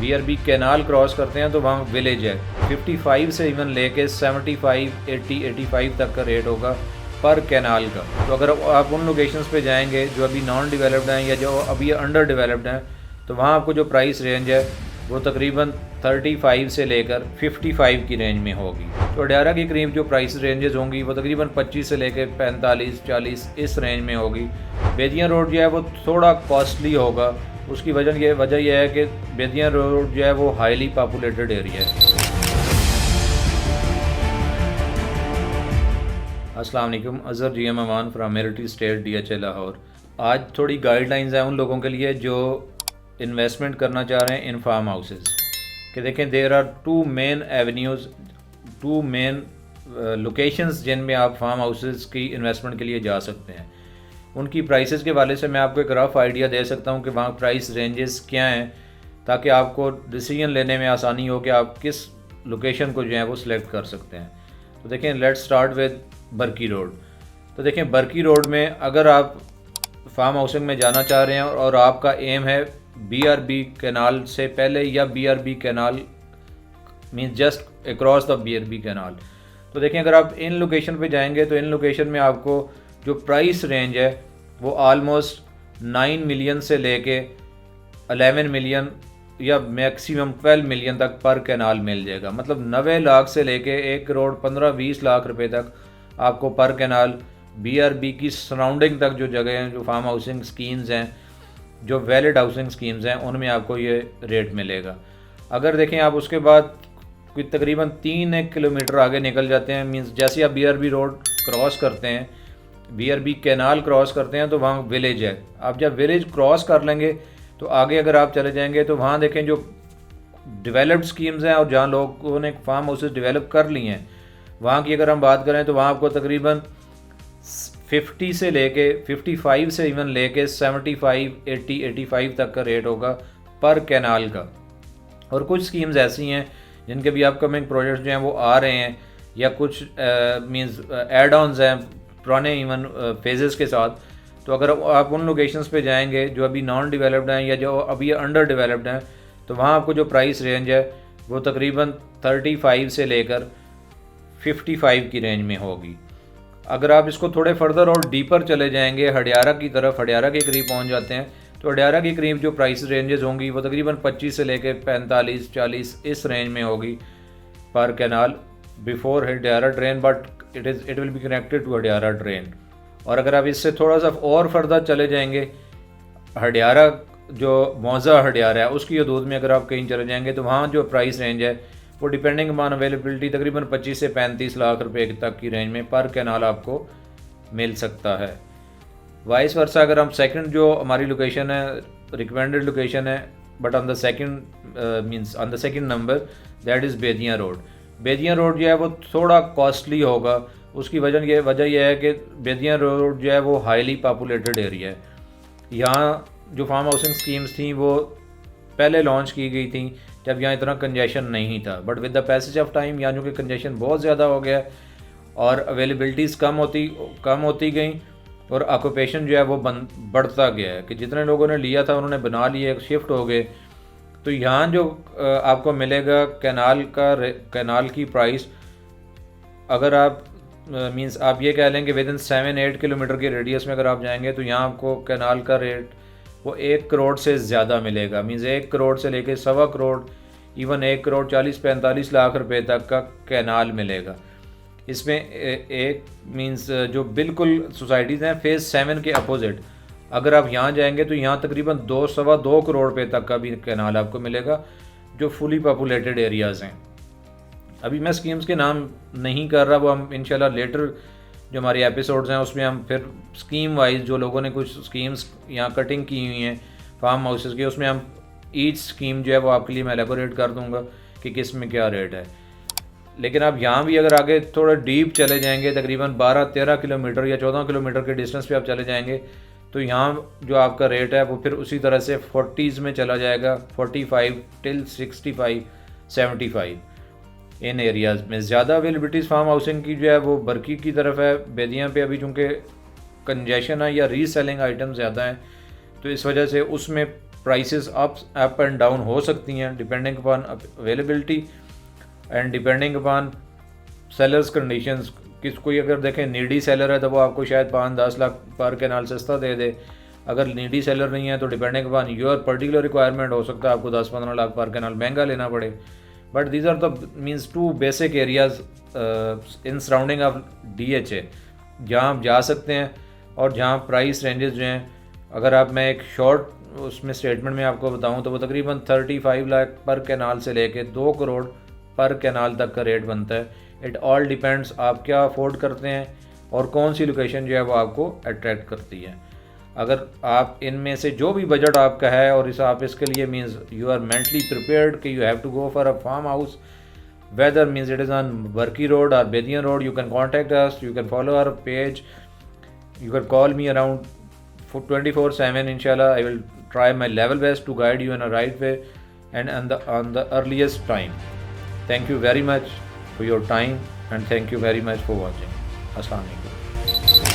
BRB canal cross करते हैं तो वहाँ विलेज है। 55 से इवन लेके 75, 80, 85 तक का रेट होगा पर कैनाल का। तो अगर आप उन लोकेशंस पे जाएंगे जो अभी नॉन डेवलप्ड हैं या जो अभी अंडर डेवलप्ड हैं, तो वहाँ आपको जो प्राइस रेंज है वो तकरीबन 35 से लेकर 55 की रेंज में होगी। तो अड्यारा के करीब जो प्राइस रेंजेस होंगी वो तकरीबन 25 से लेकर 45, 40 इस रेंज में होगी। बेदिया रोड जो है वो थोड़ा कॉस्टली होगा। उसकी वजह यह है कि बेदिया रोड जो है वो हाईली पॉपुलेटेड एरिया है। अस्सलाम वालेकुम, अज़हर GM अमान फ्राम मेरिटी स्टेट DHA लाहौर। आज थोड़ी गाइडलाइंस हैं उन लोगों के लिए जो इन्वेस्टमेंट करना चाह रहे हैं इन फार्म हाउसेस कि देखें there are two main avenues, two main locations जिनमें आप फार्म हाउसेस की इन्वेस्टमेंट के लिए जा सकते हैं। उनकी प्राइसेस के वाले से मैं आपको एक रफ़ आइडिया दे सकता हूं कि वहाँ प्राइस रेंजेस क्या हैं, ताकि आपको डिसीजन लेने में आसानी हो कि आप किस लोकेशन को जो है वो सिलेक्ट कर सकते हैं। तो देखें, let's start with Bargi road. तो देखें, बरकी रोड में अगर आप फार्म हाउसिंग में जाना चाह रहे हैं और आपका एम है BRB कैनाल से पहले या BRB canal means just across the BRB canal, तो देखें अगर आप इन लोकेशन पे जाएंगे तो इन लोकेशन में आपको जो प्राइस रेंज है वो आलमोस्ट 9 मिलियन से लेके 11 मिलियन या मैक्सिमम 12 मिलियन तक पर कैनाल मिल जाएगा। मतलब 90 लाख से लेके 1 करोड़ 15-20 लाख रुपए तक आपको पर कैनाल BRB की सराउंडिंग तक जो जगह हैं, जो फार्म हाउसिंग स्कीम्स हैं, जो वैलिड हाउसिंग स्कीम्स हैं, उनमें आपको ये रेट मिलेगा। अगर देखें आप उसके बाद कोई तकरीबन 3 किलोमीटर आगे निकल जाते हैं, मींस जैसे आप BRB रोड क्रॉस करते हैं, BRB कैनाल क्रॉस करते हैं तो वहाँ विलेज है। आप जब विलेज क्रॉस कर लेंगे तो आगे अगर आप चले जाएंगे तो वहाँ देखें जो डेवलप्ड स्कीम्स हैं और जहाँ लोगों ने फार्म हाउसेस डेवलप कर लिए हैं, वहाँ की अगर हम बात करें तो वहाँ आपको तकरीबन 50 से लेके 55 से इवन लेके 75, 80, 85 तक का रेट होगा पर कैनाल का। और कुछ स्कीम्स ऐसी हैं जिनके भी अपकमिंग प्रोजेक्ट्स जो हैं वो आ रहे हैं, या कुछ मींस एड ऑन्स हैं पुराने इवन फेजेस के साथ। तो अगर आप उन लोकेशंस पे जाएंगे जो अभी नॉन डेवलप्ड हैं या जो अभी अंडर डेवलप्ड हैं, तो वहाँ आपको जो प्राइस रेंज है वो तकरीबन 35 से लेकर 55 की रेंज में होगी। अगर आप इसको थोड़े फर्दर और डीपर चले जाएंगे हडियारा की तरफ, हडियारा के करीब पहुंच जाते हैं, तो हडियारा के करीब जो प्राइस रेंजेस होंगी वो तकरीबन 25 से लेकर 45, 40 इस रेंज में होगी पर canal before Hudiara drain, but it will be connected to Hudiara drain. और अगर आप इससे थोड़ा सा और फर्दर चले जाएंगे, हडियारा जो मौजा हडियारा है उसकी हदूद में अगर आप कहीं चले जाएंगे, तो वहाँ जो प्राइस रेंज है वो डिपेंडिंग अपॉन अवेलेबिलिटी तकरीबन 25 से 35 लाख रुपए तक की रेंज में पर कैनाल आपको मिल सकता है। वाइस वर्सा अगर हम सेकंड जो हमारी लोकेशन है, रिकमेंडेड लोकेशन है, but on the second number that is Bedia road. Bedia road जो है वो थोड़ा कॉस्टली होगा। उसकी वजह यह है कि बेदिया रोड जो है वो हाईली पॉपुलेटेड एरिया है। यहाँ जो फार्म हाउसिंग स्कीम्स थी वो पहले लॉन्च की गई थी जब यहाँ इतना कंजेशन नहीं था, but with the passage of time यहाँ जो कि कंजेशन बहुत ज़्यादा हो गया और अवेलेबिलिटीज़ कम होती गई और ऑक्यूपेशन जो है वो बढ़ता गया है कि जितने लोगों ने लिया था उन्होंने बना लिए, शिफ्ट हो गए। तो यहाँ जो आपको मिलेगा कैनाल की प्राइस, अगर आप मींस आप ये कह लें कि विद इन 7-8 किलोमीटर के रेडियस में अगर आप जाएंगे तो यहाँ आपको कैनाल का रेट वो 1 करोड़ से ज़्यादा मिलेगा। मींस 1 करोड़ से लेके 1.25 करोड़, इवन 1 करोड़ 40-45 लाख रुपए तक का कैनाल मिलेगा। इसमें एक मींस जो बिल्कुल सोसाइटीज़ हैं फेज़ 7 के अपोजिट, अगर आप यहाँ जाएंगे तो यहाँ तकरीबन 2-2.25 करोड़ रुपए तक का भी कैनाल आपको मिलेगा, जो फुली पॉपुलेटेड एरियाज़ हैं। अभी मैं स्कीम्स के नाम नहीं कर रहा, वो हम इंशाल्लाह लेटर जो हमारे एपिसोड्स हैं उसमें हम फिर स्कीम वाइज जो लोगों ने कुछ स्कीम्स यहाँ कटिंग की हुई हैं फार्म हाउसेस की, उसमें हम ईच स्कीम जो है वो आपके लिए मैं एलेबोरेट कर दूंगा कि किस में क्या रेट है। लेकिन आप यहाँ भी अगर आगे थोड़ा डीप चले जाएंगे, तकरीबन 12-13 किलोमीटर या 14 किलोमीटर के डिस्टेंस पे आप चले जाएंगे, तो यहाँ जो आपका रेट है वो फिर उसी तरह से 40s में चला जाएगा, 45 till 65, 75 इन एरियाज़ में। ज़्यादा अवेलेबिलिटीज़ फार्म हाउसिंग की जो है वो बरकी की तरफ है। बेदिया पे अभी चूँकि कंजेशन है या रीसेलिंग आइटम ज़्यादा हैं, तो इस वजह से उसमें प्राइसेस अप एंड डाउन हो सकती हैं depending upon availability and depending upon sellers conditions. कोई अगर देखें नीडी सेलर है तो वो आपको शायद 5-10 लाख पर कैनाल सस्ता दे दे। अगर नीडी सेलर नहीं है तो depending upon your particular requirement हो सकता है आपको 10-15 लाख पर कैनाल महंगा लेना पड़े। But these are the means 2 basic areas in surrounding of DHA जहाँ आप जा सकते हैं और जहाँ प्राइस रेंजेस जो हैं, अगर आप मैं एक शॉर्ट उसमें स्टेटमेंट में आपको बताऊं तो वो तकरीबन 35 लाख पर कैनाल से लेके 2 करोड़ पर कैनाल तक का रेट बनता है। इट ऑल डिपेंड्स आप क्या अफोर्ड करते हैं और कौन सी लोकेशन जो है वो आपको अट्रैक्ट करती है। अगर आप इनमें से जो भी बजट आपका है और इस आप इसके लिए means you are mentally prepared कि you have to go for a farm house, whether means it is on Barki Road or Bedian Road, you can contact us, you can follow our page, you can call me around 24/7. Inshallah, I will try my level best to guide you in a right way and on the earliest time. Thank you very much for your time and thank you very much for watching. Assalamu alaikum.